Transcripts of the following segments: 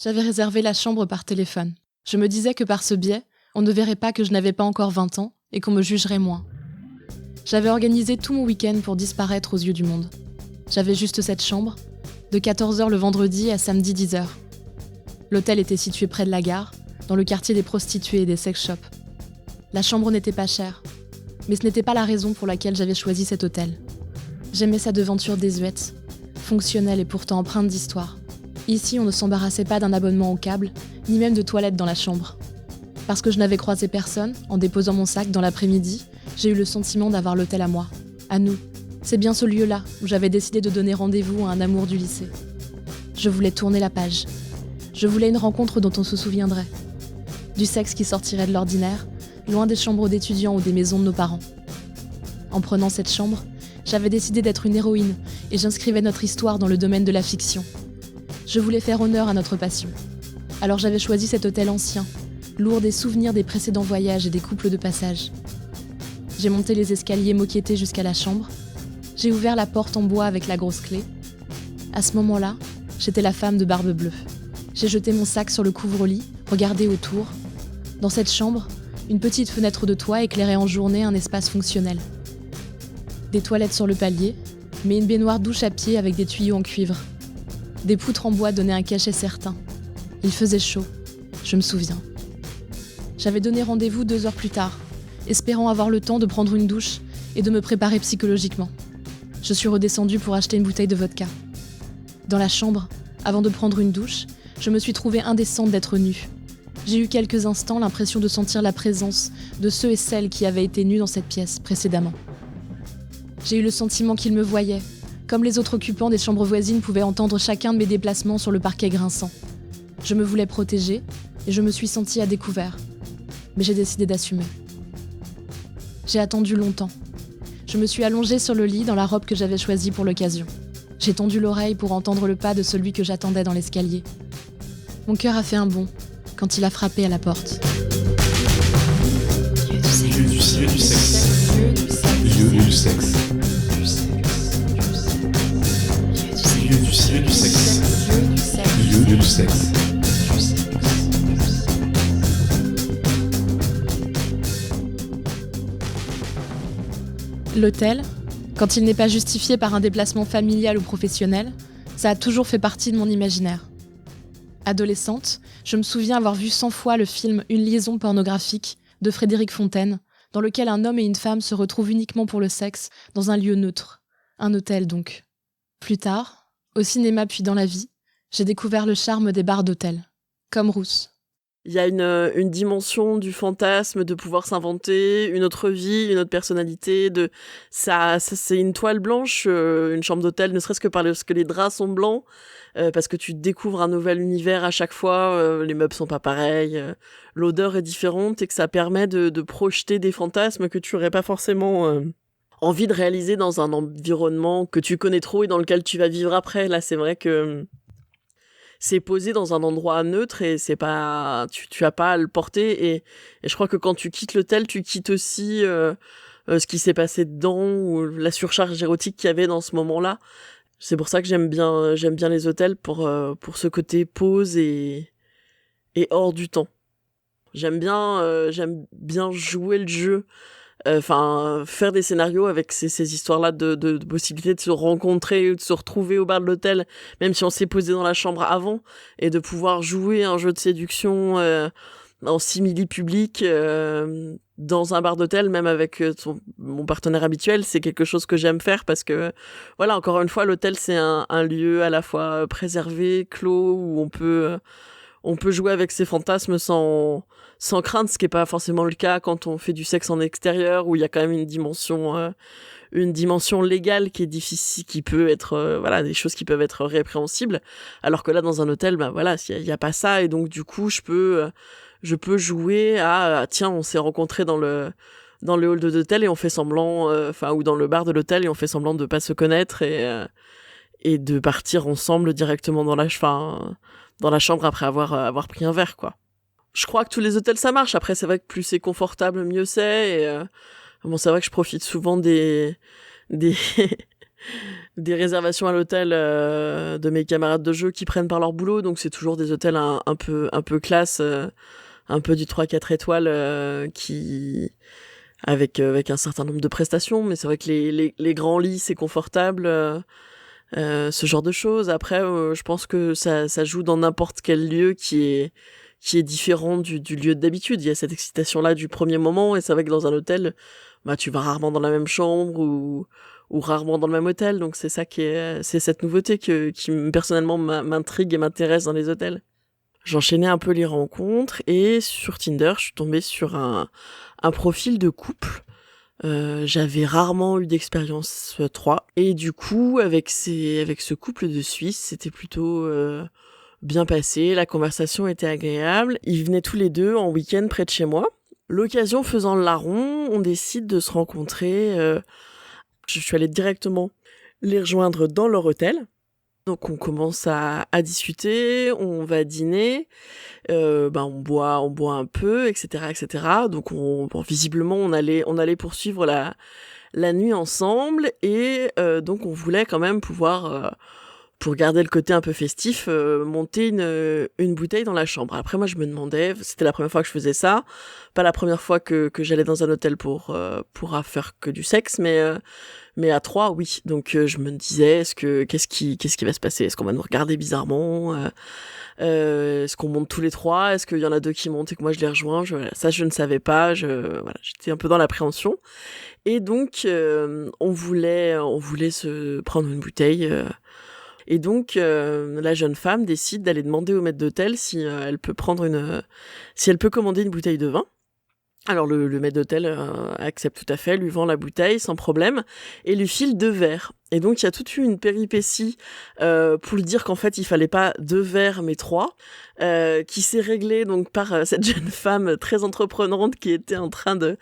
J'avais réservé la chambre par téléphone. Je me disais que par ce biais, on ne verrait pas que je n'avais pas encore 20 ans et qu'on me jugerait moins. J'avais organisé tout mon week-end pour disparaître aux yeux du monde. J'avais juste cette chambre, de 14h le vendredi à samedi 10h. L'hôtel était situé près de la gare, dans le quartier des prostituées et des sex shops. La chambre n'était pas chère, mais ce n'était pas la raison pour laquelle j'avais choisi cet hôtel. J'aimais sa devanture désuète, fonctionnelle et pourtant empreinte d'histoire. Ici, on ne s'embarrassait pas d'un abonnement au câble, ni même de toilettes dans la chambre. Parce que je n'avais croisé personne, en déposant mon sac dans l'après-midi, j'ai eu le sentiment d'avoir l'hôtel à moi, à nous. C'est bien ce lieu-là où j'avais décidé de donner rendez-vous à un amour du lycée. Je voulais tourner la page. Je voulais une rencontre dont on se souviendrait. Du sexe qui sortirait de l'ordinaire, loin des chambres d'étudiants ou des maisons de nos parents. En prenant cette chambre, j'avais décidé d'être une héroïne et j'inscrivais notre histoire dans le domaine de la fiction. Je voulais faire honneur à notre passion. Alors j'avais choisi cet hôtel ancien, lourd des souvenirs des précédents voyages et des couples de passage. J'ai monté les escaliers moquettés jusqu'à la chambre. J'ai ouvert la porte en bois avec la grosse clé. À ce moment-là, j'étais la femme de Barbe Bleue. J'ai jeté mon sac sur le couvre-lit, regardé autour. Dans cette chambre, une petite fenêtre de toit éclairait en journée un espace fonctionnel. Des toilettes sur le palier, mais une baignoire douche à pied avec des tuyaux en cuivre. Des poutres en bois donnaient un cachet certain. Il faisait chaud, je me souviens. J'avais donné rendez-vous 2 heures plus tard, espérant avoir le temps de prendre une douche et de me préparer psychologiquement. Je suis redescendue pour acheter une bouteille de vodka. Dans la chambre, avant de prendre une douche, je me suis trouvée indécente d'être nue. J'ai eu quelques instants l'impression de sentir la présence de ceux et celles qui avaient été nus dans cette pièce précédemment. J'ai eu le sentiment qu'ils me voyaient, comme les autres occupants des chambres voisines pouvaient entendre chacun de mes déplacements sur le parquet grinçant. Je me voulais protéger et je me suis sentie à découvert. Mais j'ai décidé d'assumer. J'ai attendu longtemps. Je me suis allongée sur le lit dans la robe que j'avais choisie pour l'occasion. J'ai tendu l'oreille pour entendre le pas de celui que j'attendais dans l'escalier. Mon cœur a fait un bond quand il a frappé à la porte. Lieu du sexe. Lieu du sexe. Lieu du sexe. Lieu du sexe. L'hôtel, quand il n'est pas justifié par un déplacement familial ou professionnel, ça a toujours fait partie de mon imaginaire. Adolescente, je me souviens avoir vu 100 fois le film Une liaison pornographique de Frédéric Fontaine, dans lequel un homme et une femme se retrouvent uniquement pour le sexe dans un lieu neutre, un hôtel donc. Plus tard, au cinéma puis dans la vie, j'ai découvert le charme des bars d'hôtel, comme Rousse. Il y a une dimension du fantasme de pouvoir s'inventer une autre vie, une autre personnalité. Ça c'est une toile blanche, une chambre d'hôtel, ne serait-ce que parce que les draps sont blancs, parce que tu découvres un nouvel univers à chaque fois, les meubles sont pas pareils, l'odeur est différente et que ça permet de projeter des fantasmes que tu aurais pas forcément envie de réaliser dans un environnement que tu connais trop et dans lequel tu vas vivre après. Là, c'est vrai que c'est posé dans un endroit neutre et c'est pas, tu as pas à le porter et je crois que quand tu quittes l'hôtel, tu quittes aussi ce qui s'est passé dedans ou la surcharge érotique qu'il y avait dans ce moment-là. C'est pour ça que j'aime bien les hôtels pour ce côté pause et hors du temps. J'aime bien jouer le jeu. Faire des scénarios avec ces histoires-là de possibilités de se rencontrer, de se retrouver au bar de l'hôtel, même si on s'est posé dans la chambre avant, et de pouvoir jouer un jeu de séduction en simili-public dans un bar d'hôtel, même avec mon partenaire habituel, c'est quelque chose que j'aime faire parce que, voilà, encore une fois, l'hôtel, c'est un lieu à la fois préservé, clos, où on peut jouer avec ses fantasmes sans crainte, ce qui est pas forcément le cas quand on fait du sexe en extérieur, où il y a quand même une dimension légale qui est difficile, qui peut être, des choses qui peuvent être répréhensibles. Alors que là, dans un hôtel, il y a pas ça, et donc, du coup, je peux jouer à, tiens, on s'est rencontrés dans le hall de l'hôtel et on fait semblant, ou dans le bar de l'hôtel et on fait semblant de pas se connaître et de partir ensemble directement dans la chambre après avoir pris un verre, quoi. Je crois que tous les hôtels, ça marche. Après, c'est vrai que plus c'est confortable, mieux c'est. Et c'est vrai que je profite souvent des des réservations à l'hôtel de mes camarades de jeu qui prennent par leur boulot, donc c'est toujours des hôtels un peu classe, un peu du 3-4 étoiles qui avec un certain nombre de prestations, mais c'est vrai que les grands lits c'est confortable, ce genre de choses. Après je pense que ça joue dans n'importe quel lieu qui est différent du lieu d'habitude. Il y a cette excitation là du premier moment, et c'est vrai que dans un hôtel bah tu vas rarement dans la même chambre ou rarement dans le même hôtel, donc c'est ça c'est cette nouveauté qui personnellement m'intrigue et m'intéresse dans les hôtels. J'enchaînais un peu les rencontres et sur Tinder, je suis tombée sur un profil de couple. J'avais rarement eu d'expérience 3 et du coup avec ce couple de Suisses, c'était plutôt bien passé, la conversation était agréable. Ils venaient tous les deux en week-end près de chez moi. L'occasion faisant le larron, on décide de se rencontrer. Je suis allée directement les rejoindre dans leur hôtel. Donc on commence à discuter, on va dîner, on boit un peu, etc., etc. Donc visiblement on allait poursuivre la nuit ensemble, et donc on voulait quand même pouvoir, pour garder le côté un peu festif, monter une bouteille dans la chambre. Après moi je me demandais, c'était la première fois que je faisais ça, pas la première fois que j'allais dans un hôtel pour faire que du sexe, mais à 3, oui. Donc je me disais, qu'est-ce qui va se passer? Est-ce qu'on va nous regarder bizarrement? Est-ce qu'on monte tous les 3? Est-ce qu'il y en a 2 qui montent et que moi je les rejoins? Ça je ne savais pas. Voilà, j'étais un peu dans l'appréhension. Et donc on voulait se prendre une bouteille. Et donc la jeune femme décide d'aller demander au maître d'hôtel si elle peut commander une bouteille de vin. Alors le maître d'hôtel accepte tout à fait, lui vend la bouteille sans problème et lui file 2 verres. Et donc il y a toute une péripétie pour lui dire qu'en fait il fallait pas 2 verres mais 3, qui s'est réglée donc par cette jeune femme très entreprenante qui était en train de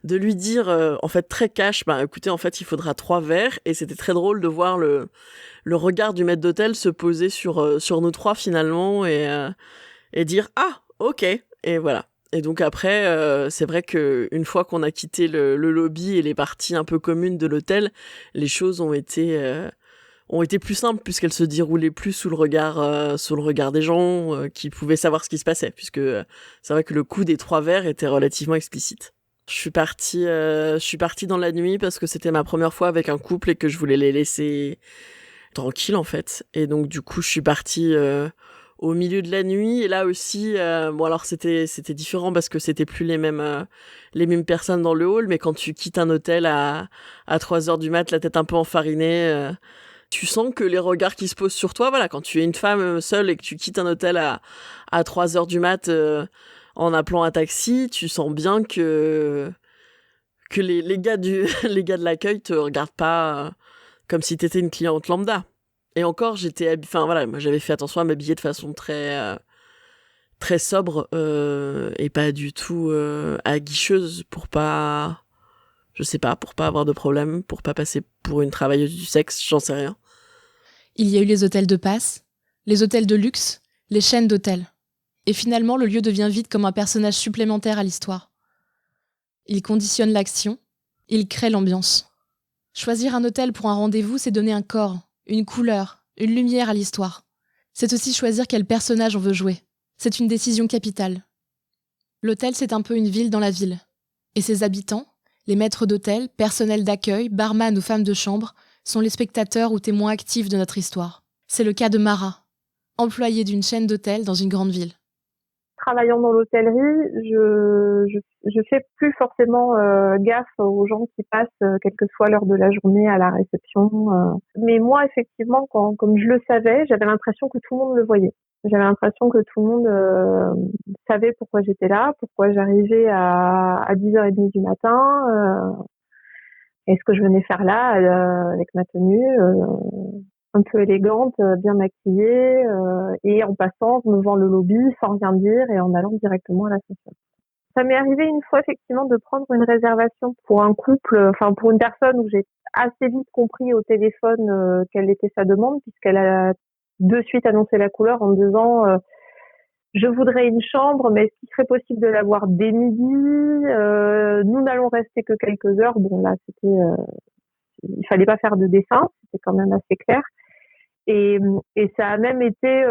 lui dire en fait très cash, écoutez, en fait il faudra 3 verres. Et c'était très drôle de voir le regard du maître d'hôtel se poser sur nous 3 finalement, et dire ah ok, et voilà. Et donc après, c'est vrai que une fois qu'on a quitté le lobby et les parties un peu communes de l'hôtel, les choses ont été plus simples, puisqu'elles se déroulaient plus sous le regard des gens qui pouvaient savoir ce qui se passait, puisque c'est vrai que le coût des 3 verres était relativement explicite. Je suis partie dans la nuit parce que c'était ma première fois avec un couple et que je voulais les laisser tranquilles en fait. Et donc du coup, je suis partie au milieu de la nuit. Et là aussi, alors c'était différent parce que c'était plus les mêmes personnes dans le hall, mais quand tu quittes un hôtel à 3h du mat, la tête un peu enfarinée, tu sens que les regards qui se posent sur toi, voilà, quand tu es une femme seule et que tu quittes un hôtel à 3h du mat en appelant un taxi, tu sens bien que les gars les gars de l'accueil te regardent pas comme si t'étais une cliente lambda. Et encore, moi j'avais fait attention à m'habiller de façon très très sobre et pas du tout aguicheuse pour pas avoir de problème, pour pas passer pour une travailleuse du sexe, j'en sais rien. Il y a eu les hôtels de passe, les hôtels de luxe, les chaînes d'hôtels. Et finalement, le lieu devient vite comme un personnage supplémentaire à l'histoire. Il conditionne l'action, il crée l'ambiance. Choisir un hôtel pour un rendez-vous, c'est donner un corps, une couleur, une lumière à l'histoire. C'est aussi choisir quel personnage on veut jouer. C'est une décision capitale. L'hôtel, c'est un peu une ville dans la ville. Et ses habitants, les maîtres d'hôtel, personnel d'accueil, barman ou femmes de chambre, sont les spectateurs ou témoins actifs de notre histoire. C'est le cas de Mara, employée d'une chaîne d'hôtels dans une grande ville. Travaillant dans l'hôtellerie, je fais plus forcément gaffe aux gens qui passent quelle que soit l'heure de la journée à la réception. Mais moi, effectivement, comme je le savais, j'avais l'impression que tout le monde le voyait. J'avais l'impression que tout le monde savait pourquoi j'étais là, pourquoi j'arrivais à 10h30 du matin, et ce que je venais faire là avec ma tenue un peu élégante, bien maquillée, et en passant devant le lobby sans rien dire et en allant directement à l'ascenseur. Ça m'est arrivé une fois effectivement de prendre une réservation pour un couple, pour une personne où j'ai assez vite compris au téléphone quelle était sa demande, puisqu'elle a de suite annoncé la couleur en me disant je voudrais une chambre, mais est-ce qu'il serait possible de l'avoir dès midi? Nous n'allons rester que quelques heures. Bon là, il fallait pas faire de dessin, c'était quand même assez clair. Et ça a même été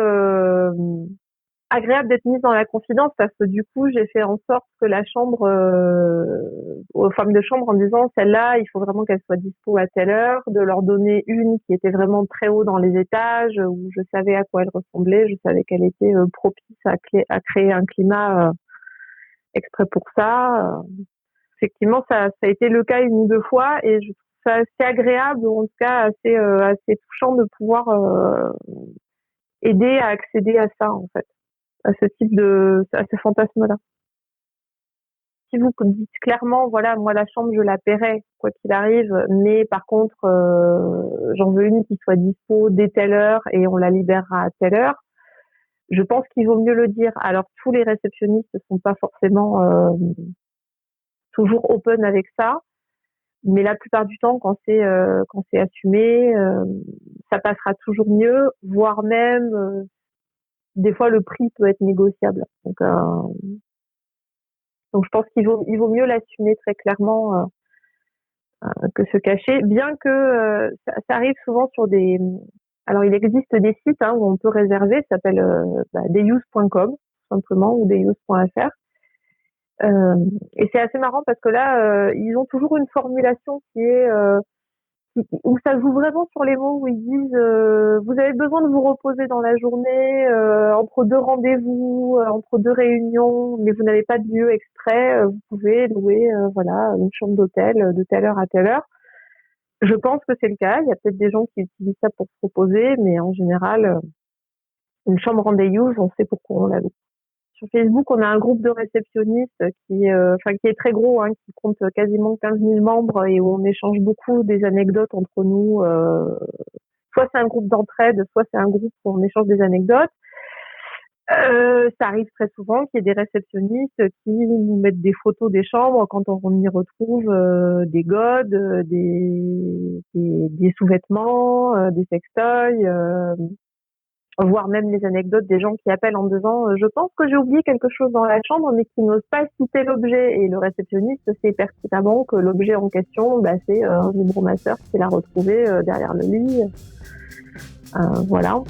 agréable d'être mise dans la confidence parce que du coup, j'ai fait en sorte que la chambre, aux femmes de chambre en disant celle-là, il faut vraiment qu'elle soit dispo à telle heure, de leur donner une qui était vraiment très haut dans les étages, où je savais à quoi elle ressemblait, je savais qu'elle était propice à créer un climat exprès pour ça. Effectivement, ça a été le cas une ou deux fois et je trouve ça assez agréable, ou en tout cas assez touchant de pouvoir aider à accéder à ça, en fait, à ce fantasme-là. Si vous dites clairement, voilà, moi la chambre je la paierai quoi qu'il arrive, mais par contre j'en veux une qui soit dispo dès telle heure et on la libérera à telle heure, je pense qu'il vaut mieux le dire. Alors tous les réceptionnistes ne sont pas forcément toujours open avec ça, mais la plupart du temps quand c'est assumé, ça passera toujours mieux, voire même des fois le prix peut être négociable. Donc je pense qu'il vaut mieux l'assumer très clairement que se cacher, bien que ça arrive souvent sur des. Alors il existe des sites où on peut réserver, ça s'appelle deuse.com simplement ou deuse.fr. Et c'est assez marrant parce que là, ils ont toujours une formulation qui est où ça joue vraiment sur les mots, où ils disent vous avez besoin de vous reposer dans la journée, entre deux rendez-vous, entre deux réunions, mais vous n'avez pas de lieu extrait, vous pouvez louer une chambre d'hôtel de telle heure à telle heure. Je pense que c'est le cas. Il y a peut-être des gens qui utilisent ça pour se reposer, mais en général, une chambre en day use, on sait pourquoi on la loue. Sur Facebook, on a un groupe de réceptionnistes qui est très gros, qui compte quasiment 15 000 membres et où on échange beaucoup des anecdotes entre nous. Soit c'est un groupe d'entraide, soit c'est un groupe où on échange des anecdotes. Ça arrive très souvent qu'il y ait des réceptionnistes qui nous mettent des photos des chambres quand on y retrouve des godes, des sous-vêtements, des sextoys, voire même les anecdotes des gens qui appellent en disant je pense que j'ai oublié quelque chose dans la chambre, mais qui n'osent pas citer l'objet. Et le réceptionniste sait pertinemment que l'objet en question, c'est un vibromasseur qui l'a retrouvé derrière le lit. Voilà.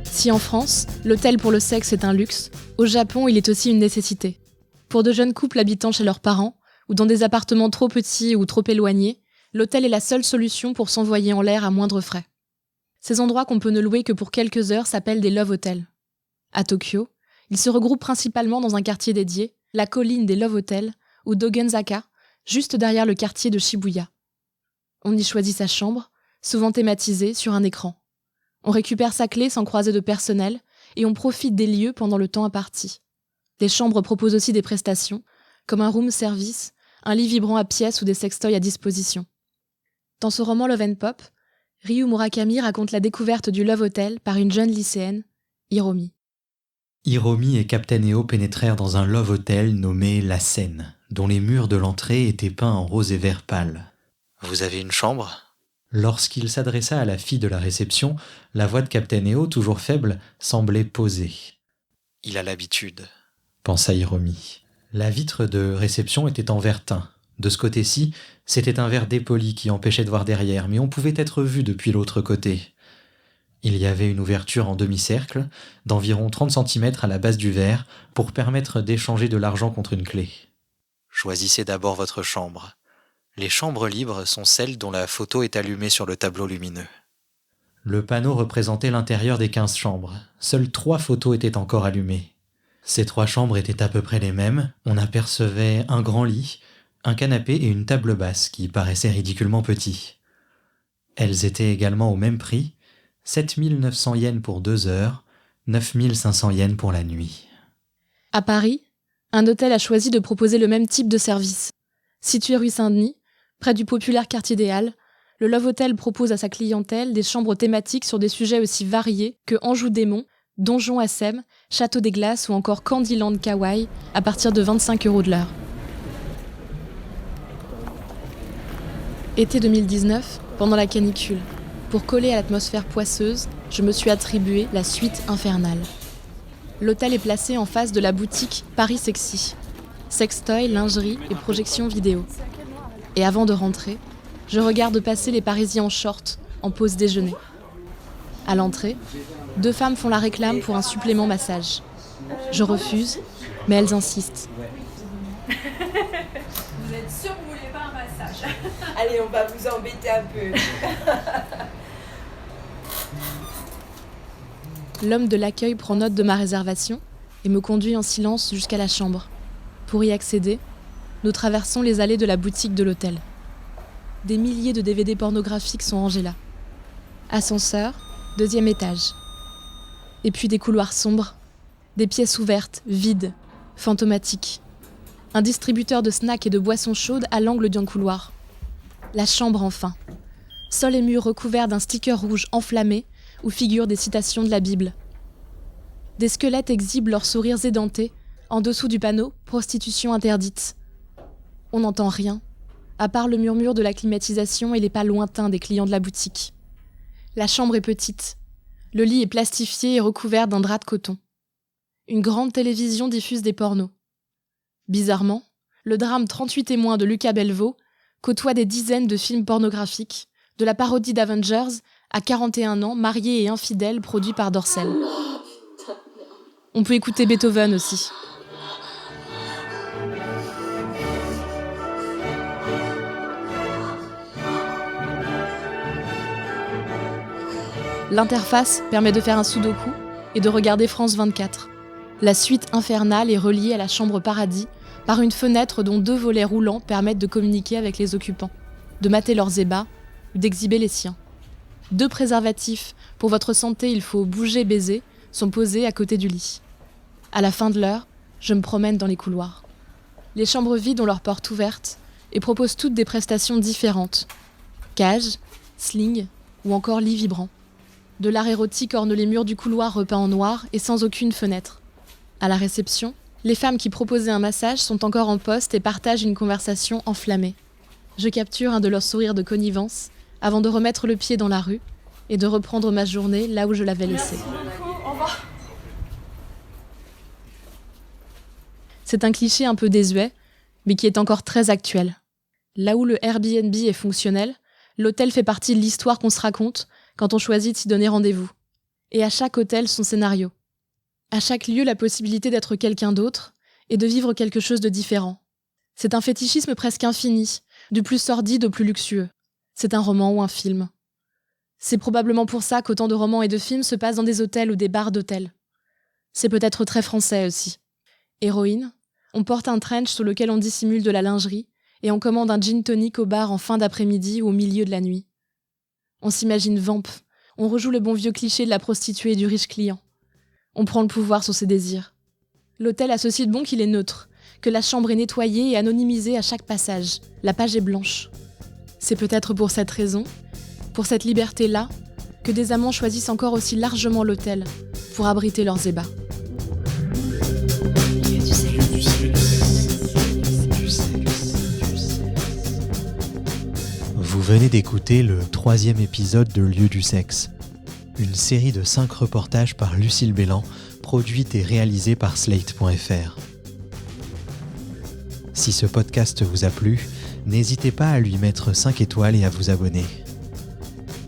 Si en France, l'hôtel pour le sexe est un luxe, au Japon, il est aussi une nécessité. Pour de jeunes couples habitant chez leurs parents, ou dans des appartements trop petits ou trop éloignés, l'hôtel est la seule solution pour s'envoyer en l'air à moindre frais. Ces endroits qu'on peut ne louer que pour quelques heures s'appellent des love hotels. À Tokyo, ils se regroupent principalement dans un quartier dédié, la colline des love hotels, ou Dogenzaka, juste derrière le quartier de Shibuya. On y choisit sa chambre, souvent thématisée sur un écran. On récupère sa clé sans croiser de personnel et on profite des lieux pendant le temps imparti. Les chambres proposent aussi des prestations, comme un room service, un lit vibrant à pièces ou des sextoys à disposition. Dans ce roman Love and Pop, Ryu Murakami raconte la découverte du Love Hotel par une jeune lycéenne, Hiromi. Hiromi et Captain EO pénétrèrent dans un Love Hotel nommé La Seine, dont les murs de l'entrée étaient peints en rose et vert pâle. « Vous avez une chambre ?» Lorsqu'il s'adressa à la fille de la réception, la voix de Captain EO, toujours faible, semblait posée. « Il a l'habitude », pensa Hiromi. La vitre de réception était en verre teint. De ce côté-ci, c'était un verre dépoli qui empêchait de voir derrière, mais on pouvait être vu depuis l'autre côté. Il y avait une ouverture en demi-cercle, d'environ 30 cm à la base du verre, pour permettre d'échanger de l'argent contre une clé. « Choisissez d'abord votre chambre. Les chambres libres sont celles dont la photo est allumée sur le tableau lumineux. » Le panneau représentait l'intérieur des 15 chambres. Seules 3 photos étaient encore allumées. Ces 3 chambres étaient à peu près les mêmes. On apercevait un grand lit, un canapé et une table basse qui paraissaient ridiculement petits. Elles étaient également au même prix, 7 900 yens pour 2 heures, 9 500 yens pour la nuit. À Paris, un hôtel a choisi de proposer le même type de service. Situé rue Saint-Denis, près du populaire quartier des Halles, le Love Hotel propose à sa clientèle des chambres thématiques sur des sujets aussi variés que Anjou-Démon, Donjon SM, Château des Glaces ou encore Candyland Kawaii à partir de 25 € de l'heure. Été 2019, pendant la canicule, Pour coller à l'atmosphère poisseuse, je me suis attribué la suite infernale. L'hôtel est placé en face de la boutique Paris Sexy. Sextoy, lingerie et projection vidéo. Et avant de rentrer, je regarde passer les Parisiens en short, en pause déjeuner. À l'entrée, 2 femmes font la réclame pour un supplément massage. Je refuse, mais elles insistent. Vous êtes sûr que vous voulez pas un massage? Allez, on va vous embêter un peu. L'homme de l'accueil prend note de ma réservation et me conduit en silence jusqu'à la chambre. Pour y accéder, nous traversons les allées de la boutique de l'hôtel. Des milliers de DVD pornographiques sont rangés là. Ascenseur, 2e étage. Et puis des couloirs sombres, des pièces ouvertes, vides, fantomatiques. Un distributeur de snacks et de boissons chaudes à l'angle d'un couloir. La chambre enfin. Sol et murs recouverts d'un sticker rouge enflammé où figurent des citations de la Bible. Des squelettes exhibent leurs sourires édentés en dessous du panneau « Prostitution interdite ». On n'entend rien, à part le murmure de la climatisation et les pas lointains des clients de la boutique. La chambre est petite. Le lit est plastifié et recouvert d'un drap de coton. Une grande télévision diffuse des pornos. Bizarrement, le drame 38 témoins de Lucas Belvaux côtoie des dizaines de films pornographiques, de la parodie d'Avengers à 41 ans, marié et infidèle, produit par Dorcel. On peut écouter Beethoven aussi. L'interface permet de faire un sudoku et de regarder France 24. La suite infernale est reliée à la chambre paradis par une fenêtre dont 2 volets roulants permettent de communiquer avec les occupants, de mater leurs ébats ou d'exhiber les siens. 2 préservatifs, pour votre santé il faut bouger, baiser, sont posés à côté du lit. À la fin de l'heure, je me promène dans les couloirs. Les chambres vides ont leurs portes ouvertes et proposent toutes des prestations différentes. Cage, sling ou encore lit vibrant. De l'art érotique orne les murs du couloir repeints en noir et sans aucune fenêtre. À la réception, les femmes qui proposaient un massage sont encore en poste et partagent une conversation enflammée. Je capture un de leurs sourires de connivence avant de remettre le pied dans la rue et de reprendre ma journée là où je l'avais laissée. C'est un cliché un peu désuet, mais qui est encore très actuel. Là où le Airbnb est fonctionnel, l'hôtel fait partie de l'histoire qu'on se raconte quand on choisit de s'y donner rendez-vous. Et à chaque hôtel, son scénario. À chaque lieu, la possibilité d'être quelqu'un d'autre et de vivre quelque chose de différent. C'est un fétichisme presque infini, du plus sordide au plus luxueux. C'est un roman ou un film. C'est probablement pour ça qu'autant de romans et de films se passent dans des hôtels ou des bars d'hôtels. C'est peut-être très français aussi. Héroïne, on porte un trench sous lequel on dissimule de la lingerie et on commande un gin tonic au bar en fin d'après-midi ou au milieu de la nuit. On s'imagine vamp, on rejoue le bon vieux cliché de la prostituée et du riche client. On prend le pouvoir sur ses désirs. L'hôtel a ceci de bon qu'il est neutre, que la chambre est nettoyée et anonymisée à chaque passage. La page est blanche. C'est peut-être pour cette raison, pour cette liberté-là, que des amants choisissent encore aussi largement l'hôtel pour abriter leurs ébats. Vous venez d'écouter le 3e épisode de Lieu du sexe, une série de 5 reportages par Lucille Bélan, produite et réalisée par Slate.fr. Si ce podcast vous a plu, n'hésitez pas à lui mettre 5 étoiles et à vous abonner.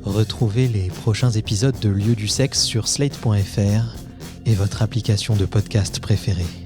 Retrouvez les prochains épisodes de Lieu du sexe sur Slate.fr et votre application de podcast préférée.